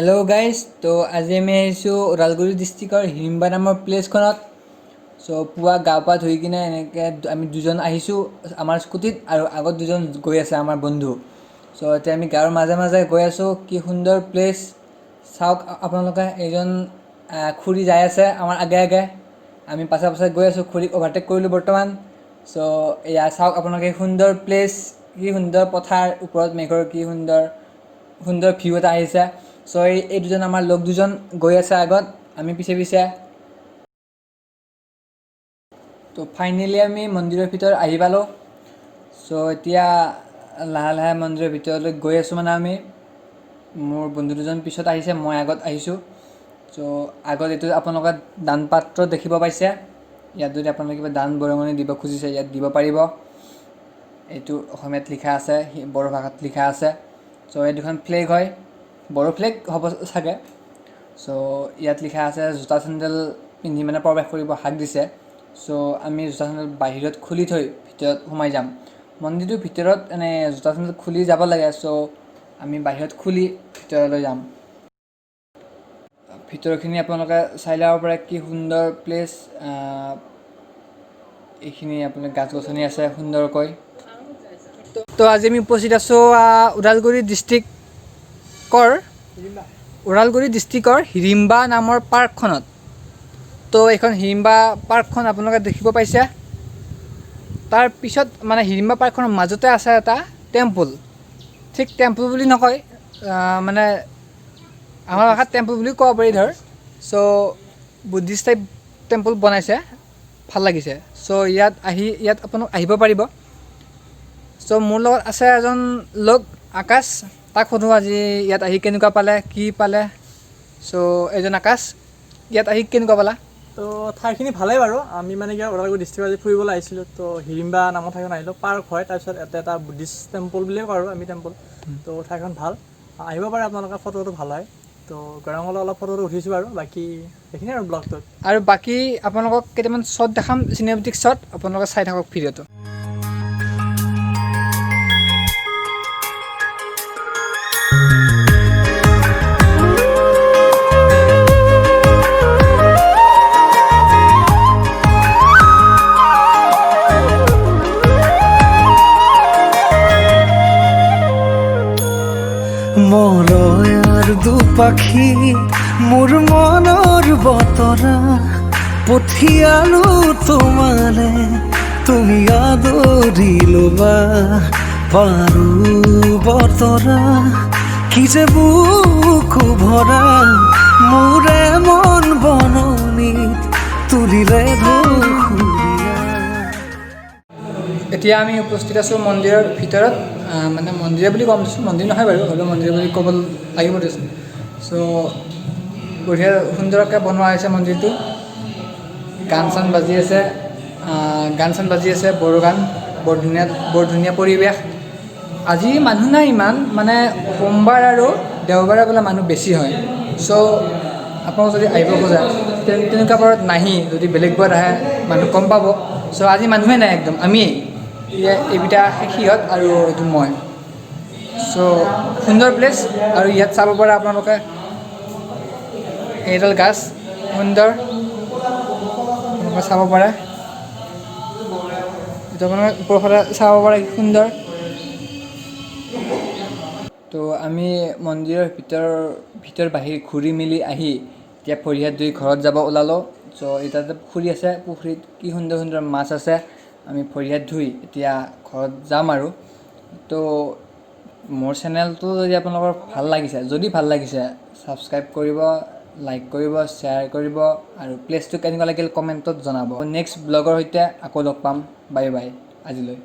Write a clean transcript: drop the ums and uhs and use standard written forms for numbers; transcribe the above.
Hello' guys, তো আজি আমি আহিছোঁ ওদালগুৰি ডিষ্ট্ৰিক্টৰ হিড়িম্বা নামৰ প্লেচখনত। পুৱা গা পা ধুই কিনে এনেকৈ আমি দুজন আহিছোঁ আমাৰ স্কুটিত, আৰু আগত দুজন গৈ আছে আমাৰ বন্ধু। এতিয়া আমি গাঁৱৰ মাজে মাজে গৈ আছোঁ। কি সুন্দৰ প্লেচ চাওক আপোনালোকে। এজন খুৰী যাই আছে আমাৰ আগে আগে, আমি পাছে পাছে গৈ আছোঁ। খুৰীক অভাৰটেক কৰিলোঁ বৰ্তমান। এয়া চাওক আপোনালোকে, সুন্দৰ প্লেচ, কি সুন্দৰ পথাৰ, ওপৰত মেঘৰ কি সুন্দৰ সুন্দৰ ভিউ এটা আহিছে। এই দুজন আমাৰ লগ দুজন গৈ আছে আগত, আমি পিছে পিছে। ফাইনেলি আমি মন্দিৰৰ ভিতৰত আহি পালোঁ। এতিয়া লাহে লাহে মন্দিৰৰ ভিতৰলৈ গৈ আছোঁ। আমি মোৰ বন্ধু দুজন পিছত আহিছে, মই আগত আহিছোঁ। আগত এইটো আপোনালোকে দান পাত্ৰ দেখিব পাইছে। ইয়াত যদি আপোনালোকে কিবা দান বৰঙণি দিব খুজিছে, ইয়াত দিব পাৰিব। এইটো অসমীয়াত লিখা আছে, বড়ো ভাষাত লিখা আছে। এই দুখন ফ্লেগ হয়, বড়ো ফ্লেগ হ'ব চাগে। ইয়াত লিখা আছে জোতা চেণ্ডেল পিন্ধি প্ৰৱেশ কৰিব হাক দিছে। আমি জোতা চেণ্ডেল বাহিৰত খুলি থৈ ভিতৰত সোমাই যাম। মন্দিৰটোৰ ভিতৰত জোতা চেণ্ডেল খুলি যাব লাগে। আমি বাহিৰত খুলি ভিতৰলৈ যাম। ভিতৰখিনি আপোনালোকে চাই ল'ব পাৰে, কি সুন্দৰ প্লেচ। এইখিনি আপোনাৰ গাছ গছনি আছে সুন্দৰকৈ। আজি আমি উপস্থিত আছোঁ ওদালগুৰি ডিষ্ট্ৰিক্টৰ হিড়িম্বা নামৰ পাৰ্কখনত। এইখন হিড়িম্বা পাৰ্কখন আপোনালোকে দেখিব পাইছে। তাৰ পিছত হিড়িম্বা পাৰ্কখনৰ মাজতে আছে এটা টেম্পল। ঠিক টেম্পল বুলি নকয়, আমাৰ ভাষাত টেম্পল বুলি ক'ব পাৰি ধৰ। বুদ্ধিষ্ট টাইপ টেম্পল বনাইছে, ভাল লাগিছে। ইয়াত আপোনালোক আহিব পাৰিব। মোৰ লগত আছে এজন লগ, আকাশ। তাক সোধোঁ আজি ইয়াত আহি কেনেকুৱা পালে, কি পালে। এজন আকাশ, ইয়াত আহি কেনেকুৱা পালা? ঠাইখিনি ভালেই বাৰু। আমি কি ওদালগুৰি ডিষ্ট্ৰিক্টত আজি ফুৰিবলৈ আহিছিলোঁ। হিড়িম্বা নামৰ ঠাইখন আহিলোঁ। পাৰ্ক হয়, তাৰপিছত এটা বুদ্ধিষ্ট টেম্পল বুলিয়ে কওঁ আৰু আমি টেম্পল। ঠাইখন ভাল, আহিব পাৰে আপোনালোকে। ফটোটো ভাল হয়। গৰমলৈ অলপ ফটোটো উঠিছোঁ আৰু বাকী সেইখিনি আৰু ব্লগটোত। আৰু বাকী আপোনালোকক কেইটামান শ্বট দেখাম, চিনেমেটিক শ্বট। আপোনালোকে চাই থাকক ভিডিঅ'টো। মলয়াৰ দুপাখি মোৰ মনৰ বতৰা পঠিয়ালো তোমালে, তুমি আদৰি ল'বা পাৰো বতৰা। কি যে বুকু ভৰা মোৰে মন বননিত তুলিলে ধুৰীয়া। এতিয়া আমি উপস্থিত আছোঁ মন্দিৰৰ ভিতৰত। মন্দিৰ বুলি ক'ম দিছোঁ, মন্দিৰ নহয় বাৰু, হ'লেও মন্দিৰ বুলি ক'ব লাগিব দিছোঁ। বঢ়িয়া সুন্দৰকৈ বনোৱা হৈছে মন্দিৰটো। গান চান বাজি আছে, বড়ো গান। বৰ ধুনীয়া পৰিৱেশ। আজি মানুহ নাই ইমান, সোমবাৰ আৰু দেওবাৰে বোলে মানুহ বেছি হয়। আপোনালোক যদি আহিব খোজে তেনেকুৱা বাৰত নাহি, যদি বেলেগ বাৰত আহে মানুহ কম পাব। আজি মানুহে নাই একদম, আমিয়েই। এইকেইটা সিহঁত আৰু এইটো মই। সুন্দৰ প্লেচ। আৰু ইয়াত চাব পাৰে আপোনালোকে এইডাল গাছ সুন্দৰ, চাব পাৰে। ওপৰৰ ফালে চাব পাৰে, সুন্দৰ। আমি মন্দিৰৰ ভিতৰ বাহিৰ ঘূৰি মেলি আহি এতিয়া ভৰি হাত ধুই ঘৰত যাব ওলালোঁ। এতিয়া পুখুৰী আছে, পুখুৰীত কি সুন্দৰ সুন্দৰ মাছ আছে। আমি ভৰি হাত ধুই এতিয়া ঘৰত যাম আৰু। মোৰ চেনেলটো যদি আপোনালোকৰ ভাল লাগিছে, ছাবস্ক্ৰাইব কৰিব, লাইক কৰিব, শ্বেয়াৰ কৰিব, আৰু প্লেচটো কেনেকুৱা লাগিল কমেণ্টত জনাব। নেক্সট ব্লগৰ সৈতে আকৌ লগ পাম। বাই বাই আজিলৈ।